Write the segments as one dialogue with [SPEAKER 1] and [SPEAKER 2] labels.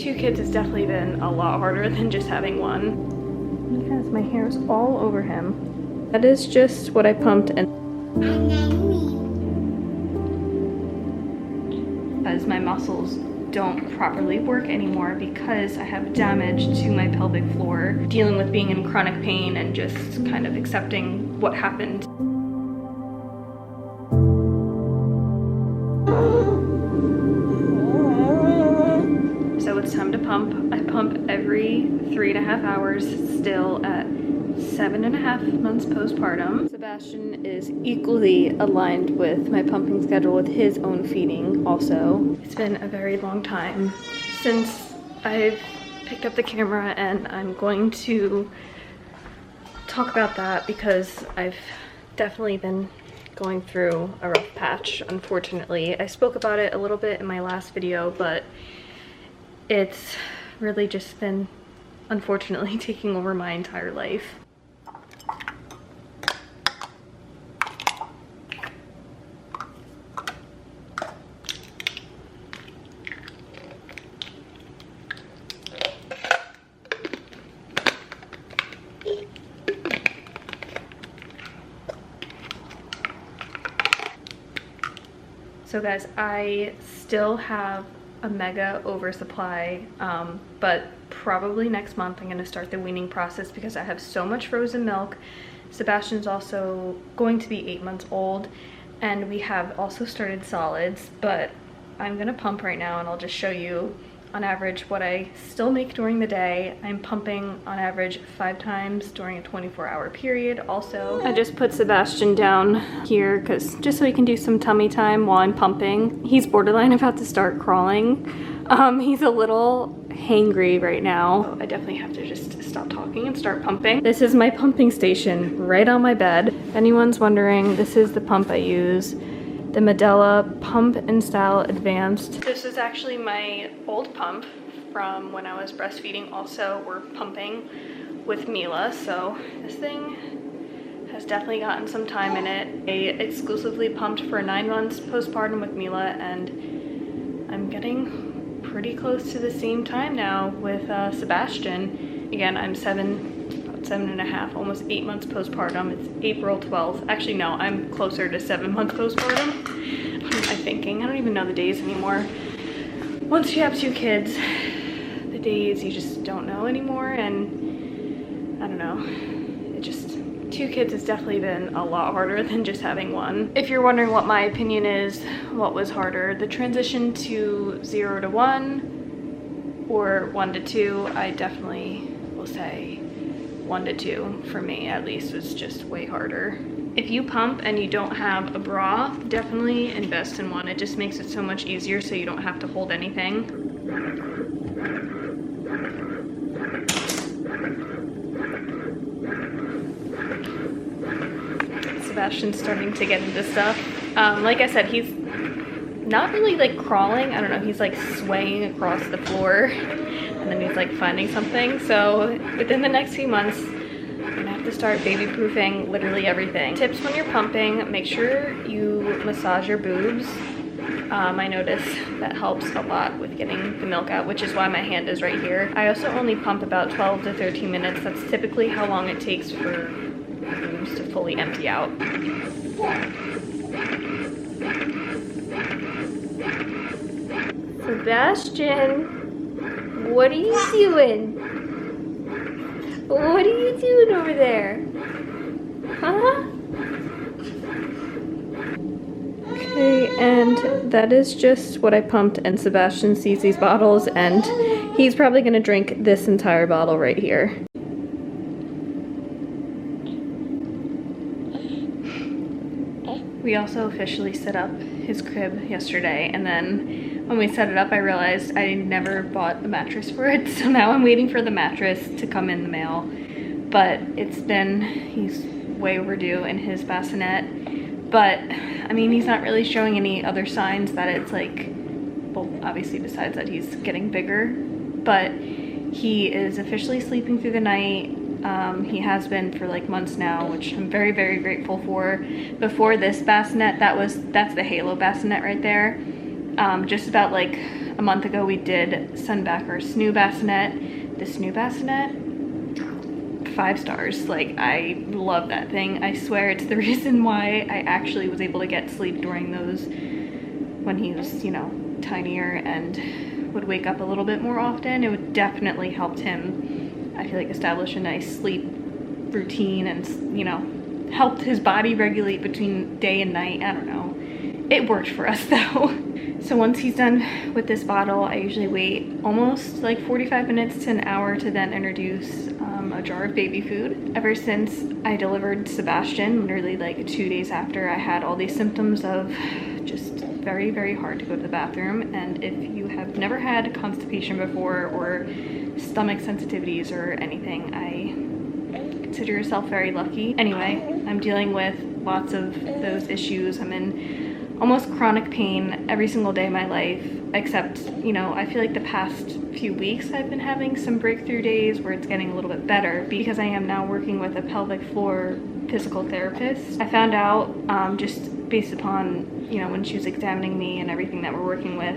[SPEAKER 1] 2 kids has definitely been a lot harder than just having one. Because my hair is all over him. That is just what I pumped and as my muscles don't properly work anymore because I have damage to my pelvic floor, dealing with being in chronic pain and just kind of accepting what happened. So it's time to pump. I pump every 3.5 hours, still at 7.5 months postpartum. Sebastian is equally aligned with my pumping schedule with his own feeding also. It's been a very long time since I've picked up the camera, and I'm going to talk about that because I've definitely been going through a rough patch, unfortunately. I spoke about it a little bit in my last video, but it's really just been unfortunately taking over my entire life. So guys, I still have a mega oversupply, but probably next month I'm going to start the weaning process because I have so much frozen milk. Sebastian's also going to be 8 months old, and we have also started solids, but I'm going to pump right now and I'll just show you on average what I still make during the day. I'm pumping on average 5 times during a 24-hour period. Also, I just put Sebastian down here because just so he can do some tummy time while I'm pumping. He's borderline about to start crawling. He's a little hangry right now. I definitely have to just stop talking and start pumping. This is my pumping station right on my bed. If anyone's wondering, this is the pump I use. The Medela Pump and Style Advanced. This is actually my old pump from when I was breastfeeding. Also, we're pumping with Mila, so this thing has definitely gotten some time in it. I exclusively pumped for 9 months postpartum with Mila, and I'm getting pretty close to the same time now with Sebastian. Again, I'm 7.5, almost 8 months postpartum. It's April 12th. Actually, no, I'm closer to 7 months postpartum. What am I thinking? I don't even know the days anymore. Once you have 2 kids, the days you just don't know anymore, and I don't know. It just, 2 kids has definitely been a lot harder than just having one. If you're wondering what my opinion is, what was harder, the transition to 0 to 1 or 1 to 2, I definitely will say 1 to 2 for me at least was just way harder. If you pump and you don't have a bra, definitely invest in one. It just makes it so much easier so you don't have to hold anything. Sebastian's starting to get into stuff. Like I said, he's not really like crawling. I don't know, he's like swaying across the floor. And then he's like finding something. So within the next few months, I'm gonna have to start baby proofing literally everything. Tips when you're pumping: make sure you massage your boobs. I notice that helps a lot with getting the milk out, which is why my hand is right here. I also only pump about 12 to 13 minutes. That's typically how long it takes for boobs to fully empty out. Sebastian, what are you doing? What are you doing over there? Huh? Okay, and that is just what I pumped, and Sebastian sees these bottles and he's probably gonna drink this entire bottle right here. We also officially set up his crib yesterday, and then when we set it up, I realized I never bought a mattress for it, so now I'm waiting for the mattress to come in the mail. But he's way overdue in his bassinet. But, I mean, he's not really showing any other signs that it's like, well, obviously besides that he's getting bigger. But he is officially sleeping through the night. He has been for like months now, which I'm very, very grateful for. Before this bassinet, that's the Halo bassinet right there. Just about like a month ago we did send back our snoo bassinet. The snoo bassinet, 5 stars. Like, I love that thing. I swear it's the reason why I actually was able to get sleep during those, when he was, you know, tinier and would wake up a little bit more often. It would definitely helped him, I feel like, establish a nice sleep routine and, you know, helped his body regulate between day and night. I don't know. It worked for us though. So once he's done with this bottle, I usually wait almost like 45 minutes to an hour to then introduce a jar of baby food. Ever since I delivered Sebastian, literally like 2 days after, I had all these symptoms of just very, very hard to go to the bathroom. And if you have never had constipation before or stomach sensitivities or anything, I consider yourself very lucky. Anyway, I'm dealing with lots of those issues. I'm in almost chronic pain every single day of my life, except, you know, I feel like the past few weeks I've been having some breakthrough days where it's getting a little bit better because I am now working with a pelvic floor physical therapist. I found out just based upon, you know, when she was examining me and everything that we're working with,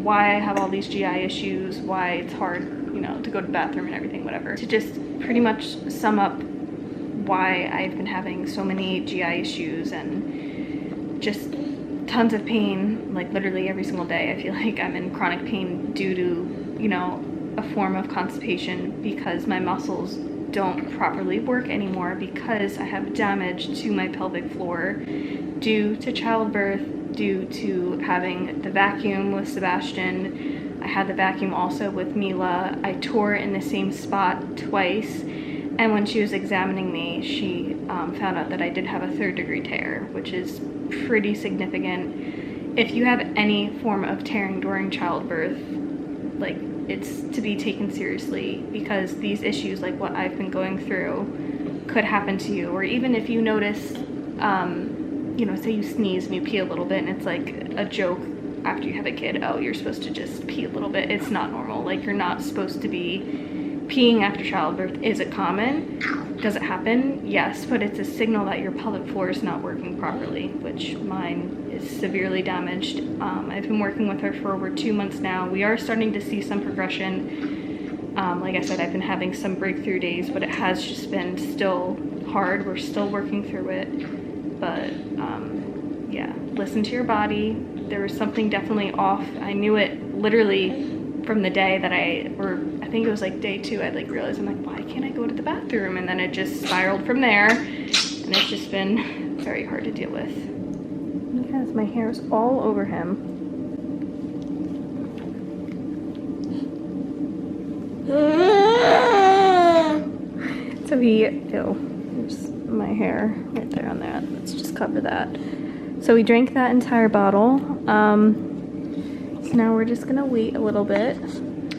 [SPEAKER 1] why I have all these GI issues, why it's hard, you know, to go to the bathroom and everything, whatever. To just pretty much sum up why I've been having so many GI issues and just tons of pain, like literally every single day. I feel like I'm in chronic pain due to, you know, a form of constipation because my muscles don't properly work anymore because I have damage to my pelvic floor due to childbirth, due to having the vacuum with Sebastian. I had the vacuum also with Mila. I tore in the same spot twice. And when she was examining me, she found out that I did have a 3rd-degree tear, which is pretty significant. If you have any form of tearing during childbirth, like, it's to be taken seriously because these issues, like what I've been going through, could happen to you. Or even if you notice, you know, say you sneeze and you pee a little bit and it's like a joke after you have a kid, oh, you're supposed to just pee a little bit. It's not normal. Like, you're not supposed to be peeing after childbirth. Is it common? Does it happen? Yes, but it's a signal that your pelvic floor is not working properly, which mine is severely damaged. I've been working with her for over 2 months now. We are starting to see some progression. Like I said, I've been having some breakthrough days, but it has just been still hard. We're still working through it. But yeah, listen to your body. There was something definitely off. I knew it literally from the day that I think it was like day 2, I like realized, I'm like, why can't I go to the bathroom? And then it just spiraled from there, and it's just been very hard to deal with. Because my hair is all over him. So there's my hair right there on that. Let's just cover that. So we drank that entire bottle. So now we're just gonna wait a little bit.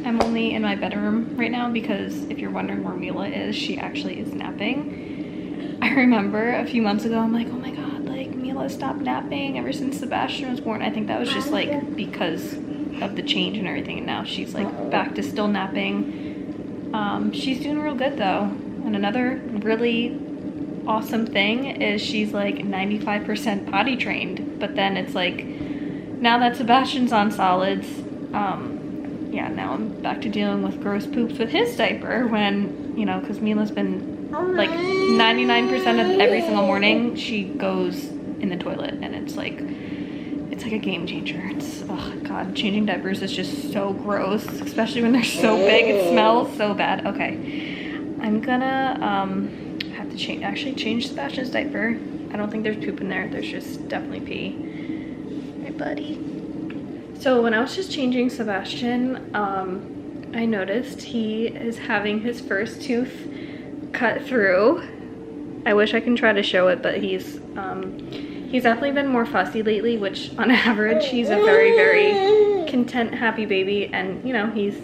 [SPEAKER 1] I'm only in my bedroom right now because if you're wondering where Mila is, she actually is napping. I remember a few months ago, I'm like, oh my God, like Mila stopped napping ever since Sebastian was born. I think that was just like because of the change and everything, and now she's like back to still napping. She's doing real good though. And another really awesome thing is she's like 95% potty trained, but then it's like, now that Sebastian's on solids, yeah, now I'm back to dealing with gross poops with his diaper when, you know, because Mila's been like 99% of every single morning she goes in the toilet, and it's like a game changer. It's, oh God, changing diapers is just so gross, especially when they're so big. It smells so bad. Okay, I'm gonna have to change Sebastian's diaper. I don't think there's poop in there. There's just definitely pee. Right, buddy? So when I was just changing Sebastian, I noticed he is having his first tooth cut through. I wish I can try to show it, but he's definitely been more fussy lately, which on average, he's a very, very content, happy baby. And you know, he's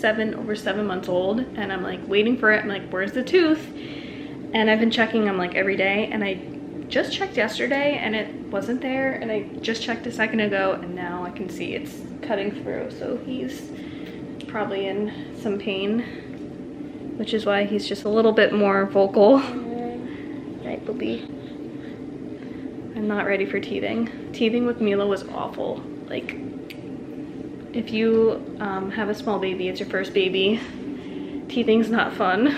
[SPEAKER 1] over 7 months old, and I'm like waiting for it. I'm like, where's the tooth? And I've been checking him like every day, and I just checked yesterday and it wasn't there, and I just checked a second ago and now I can see it's cutting through. So he's probably in some pain, which is why he's just a little bit more vocal. Right, Booby? I'm not ready for teething. Teething with Mila was awful. Like, if you have a small baby, it's your first baby, teething's not fun.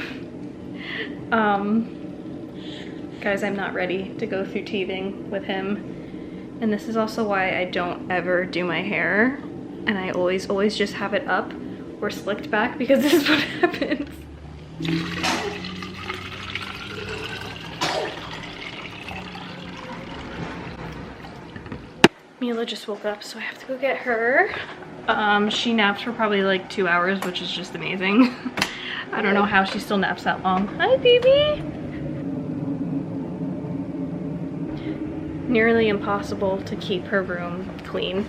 [SPEAKER 1] Guys, I'm not ready to go through teething with him. And this is also why I don't ever do my hair. And I always just have it up or slicked back, because this is what happens. Mila just woke up, so I have to go get her. She naps for probably like 2 hours, which is just amazing. I don't know how she still naps that long. Hi, baby. Nearly impossible to keep her room clean.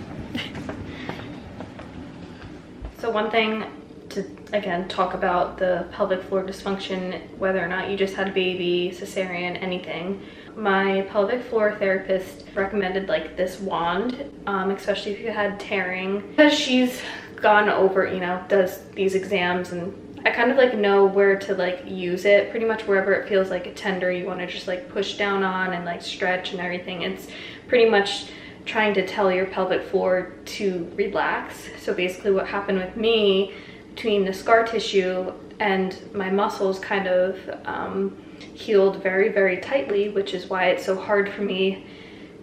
[SPEAKER 1] So one thing to, again, talk about the pelvic floor dysfunction, whether or not you just had a baby, cesarean, anything. My pelvic floor therapist recommended like this wand, especially if you had tearing, because she's gone over, you know, does these exams, and I kind of like know where to like use it. Pretty much wherever it feels like a tender, you want to just like push down on and like stretch and everything. It's pretty much trying to tell your pelvic floor to relax. So basically what happened with me, between the scar tissue and my muscles kind of healed very, very tightly, which is why it's so hard for me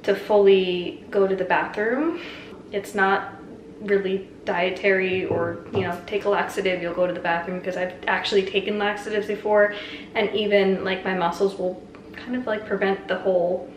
[SPEAKER 1] to fully go to the bathroom. It's not really dietary or, you know, take a laxative, you'll go to the bathroom, because I've actually taken laxatives before, and even like my muscles will kind of like prevent the whole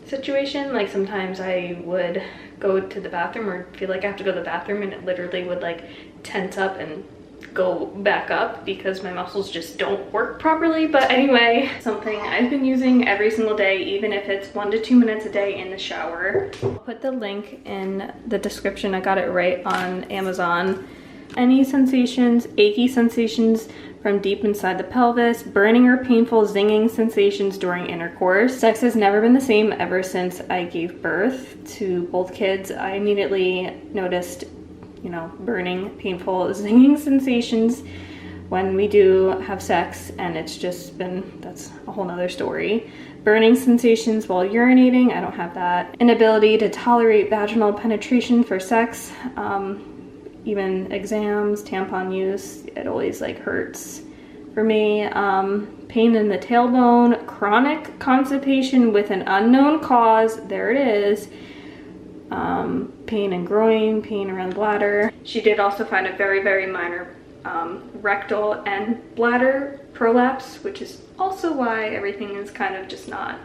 [SPEAKER 1] situation. Like sometimes I would go to the bathroom or feel like I have to go to the bathroom, and it literally would like tense up and go back up because my muscles just don't work properly. But anyway, something I've been using every single day, even if it's 1 to 2 minutes a day in the shower. I'll put the link in the description. I got it right on Amazon. Any sensations, achy sensations from deep inside the pelvis, burning or painful zinging sensations during intercourse. Sex has never been the same ever since I gave birth to both kids. I immediately noticed, you know, burning, painful, zinging sensations when we do have sex, and it's just been, that's a whole nother story. Burning sensations while urinating, I don't have that. Inability to tolerate vaginal penetration for sex, even exams, tampon use, it always like hurts for me. Pain in the tailbone, chronic constipation with an unknown cause, there it is. Pain in groin, pain around the bladder. She did also find a very, very minor rectal and bladder prolapse, which is also why everything is kind of just not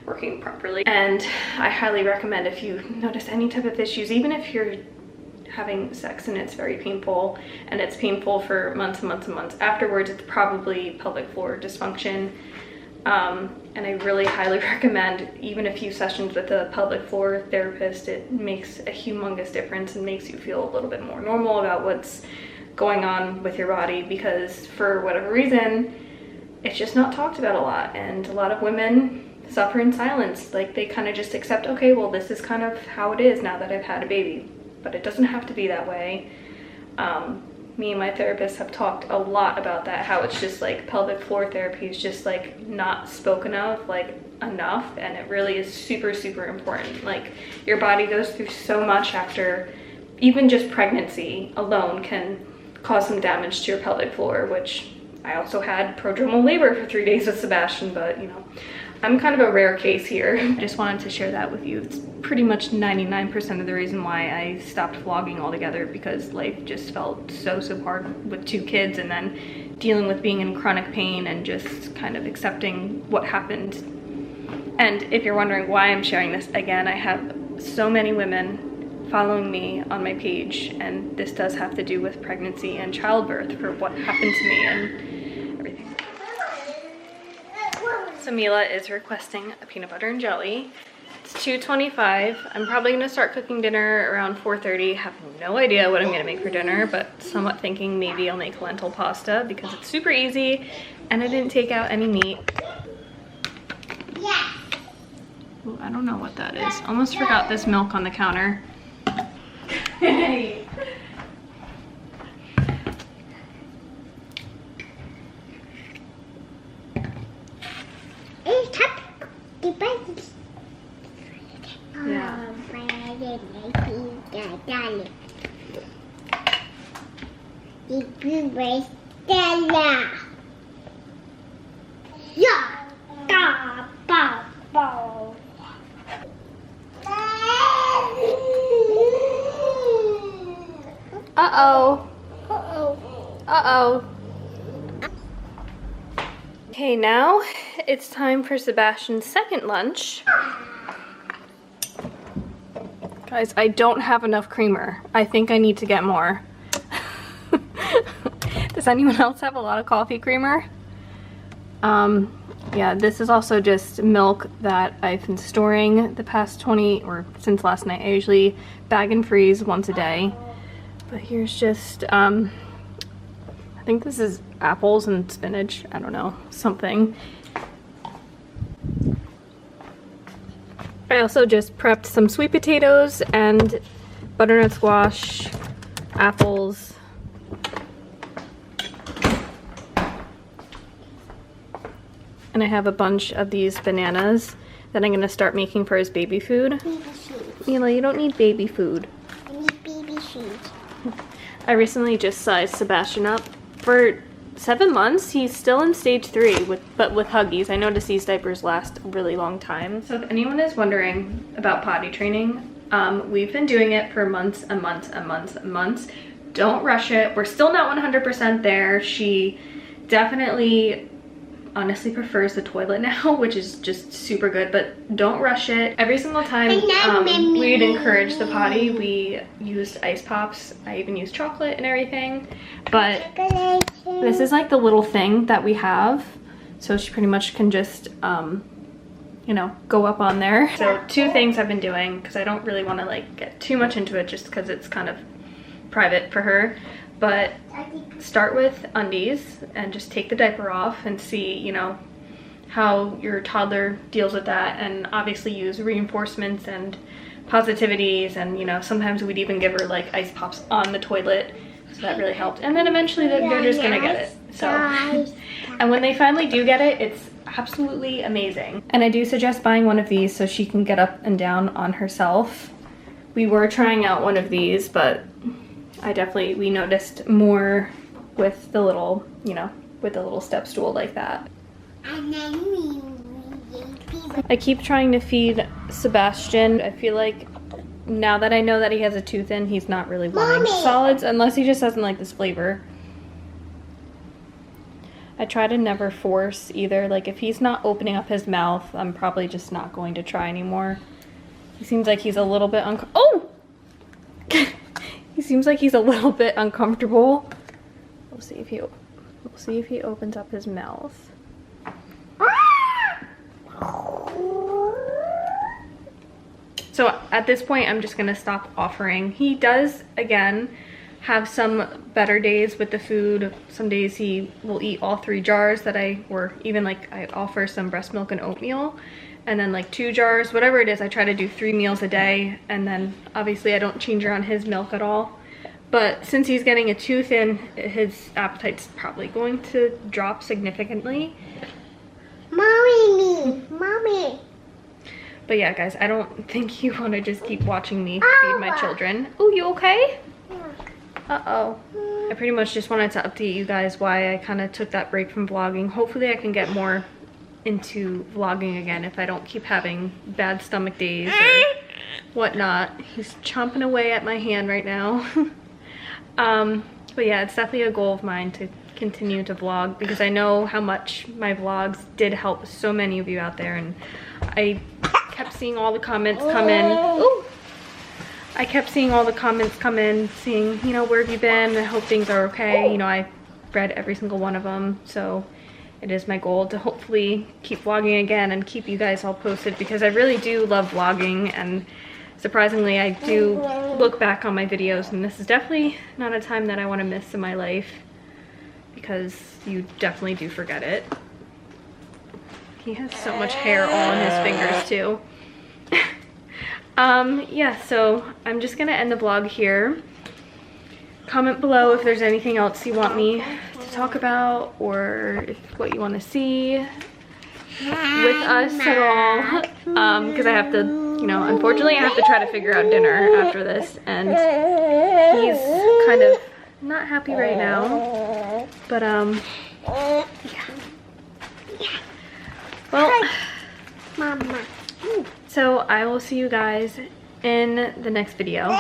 [SPEAKER 1] working properly. And I highly recommend, if you notice any type of issues, even if you're having sex and it's very painful, and it's painful for months and months and months afterwards, it's probably pelvic floor dysfunction. And I really highly recommend even a few sessions with a pelvic floor therapist. It makes a humongous difference and makes you feel a little bit more normal about what's going on with your body, because for whatever reason, it's just not talked about a lot, and a lot of women suffer in silence. Like they kind of just accept, okay, well, this is kind of how it is now that I've had a baby, but it doesn't have to be that way. Me and my therapist have talked a lot about that, how it's just like pelvic floor therapy is just like not spoken of like enough, and it really is super, super important. Like your body goes through so much after, even just pregnancy alone can cause some damage to your pelvic floor, which I also had prodromal labor for 3 days with Sebastian, but you know, I'm kind of a rare case here. I just wanted to share that with you. It's pretty much 99% of the reason why I stopped vlogging altogether, because life just felt so hard with 2 kids, and then dealing with being in chronic pain and just kind of accepting what happened. And if you're wondering why I'm sharing this again, I have so many women following me on my page, and this does have to do with pregnancy and childbirth for what happened to me and everything. So Mila is requesting a peanut butter and jelly. It's 2:25. I'm probably gonna start cooking dinner around 4:30. Have no idea what I'm gonna make for dinner, but somewhat thinking maybe I'll make lentil pasta because it's super easy and I didn't take out any meat. Yeah. Ooh, I don't know what that is. Almost forgot this milk on the counter. Hey. Yeah.
[SPEAKER 2] Stella. Yeah. Da, ba, ba.
[SPEAKER 1] Uh-oh.
[SPEAKER 2] Uh-oh.
[SPEAKER 1] Uh-oh. Okay, now it's time for Sebastian's second lunch. Guys, I don't have enough creamer. I think I need to get more. Does anyone else have a lot of coffee creamer? Yeah, this is also just milk that I've been storing the past 20, or since last night. I usually bag and freeze once a day. But here's just, I think this is apples and spinach. I don't know, something. I also just prepped some sweet potatoes and butternut squash, apples. And I have a bunch of these bananas that I'm gonna start making for his baby food.
[SPEAKER 2] Baby shoes.
[SPEAKER 1] Mila, you don't need baby food.
[SPEAKER 2] I need baby shoes.
[SPEAKER 1] I recently just sized Sebastian up. For 7 months, he's still in stage 3, but with Huggies. I noticed these diapers last a really long time. So if anyone is wondering about potty training, we've been doing it for months and months and months and months. Don't rush it. We're still not 100% there. She definitely honestly prefers the toilet now, which is just super good, but don't rush it. Every single time we'd encourage the potty, we used ice pops. I even used chocolate and everything, but this is like the little thing that we have, so she pretty much can just you know, go up on there. So 2 things I've been doing, because I don't really want to like get too much into it just because it's kind of private for her, but start with undies and just take the diaper off and see, you know, how your toddler deals with that, and obviously use reinforcements and positivities, and you know, sometimes we'd even give her like ice pops on the toilet, so that really helped. And then eventually they're just gonna get it. So and when they finally do get it, it's absolutely amazing. And I do suggest buying one of these so she can get up and down on herself. We were trying out one of these, but we noticed more with the little, you know, with the little step stool like that. I keep trying to feed Sebastian. I feel like now that I know that he has a tooth in, he's not really wanting solids unless he just doesn't like this flavor. I try to never force either. Like if he's not opening up his mouth, I'm probably just not going to try anymore. He seems like he's a little bit oh! He seems like he's a little bit uncomfortable. We'll see if he opens up his mouth. So at this point, I'm just gonna stop offering. He does, again, have some better days with the food. Some days he will eat all 3 jars that I offer some breast milk and oatmeal, and then like 2 jars, whatever it is. I try to do 3 meals a day, and then obviously I don't change around his milk at all. But since he's getting a tooth in, his appetite's probably going to drop significantly.
[SPEAKER 2] Mommy.
[SPEAKER 1] But yeah, guys, I don't think you want to just keep watching me feed my children. Oh, you okay? Uh-oh. I pretty much just wanted to update you guys why I kind of took that break from vlogging. Hopefully I can get more into vlogging again if I don't keep having bad stomach days or whatnot. He's chomping away at my hand right now. But yeah, it's definitely a goal of mine to continue to vlog, because I know how much my vlogs did help so many of you out there, and I kept seeing all the comments come in. Ooh. I kept seeing all the comments come in, seeing, you know, where have you been? I hope things are okay. You know, I read every single one of them, so it is my goal to hopefully keep vlogging again and keep you guys all posted, because I really do love vlogging, and surprisingly I do look back on my videos, and this is definitely not a time that I want to miss in my life, because you definitely do forget it. He has so much hair all on his fingers too. Yeah, so I'm just gonna end the vlog here. Comment below if there's anything else you want me to talk about, or what you want to see with us at all, because I have to, you know, unfortunately I have to try to figure out dinner after this, and he's kind of not happy right now, but yeah. Well,
[SPEAKER 2] Mama.
[SPEAKER 1] so I will see you guys in the next video.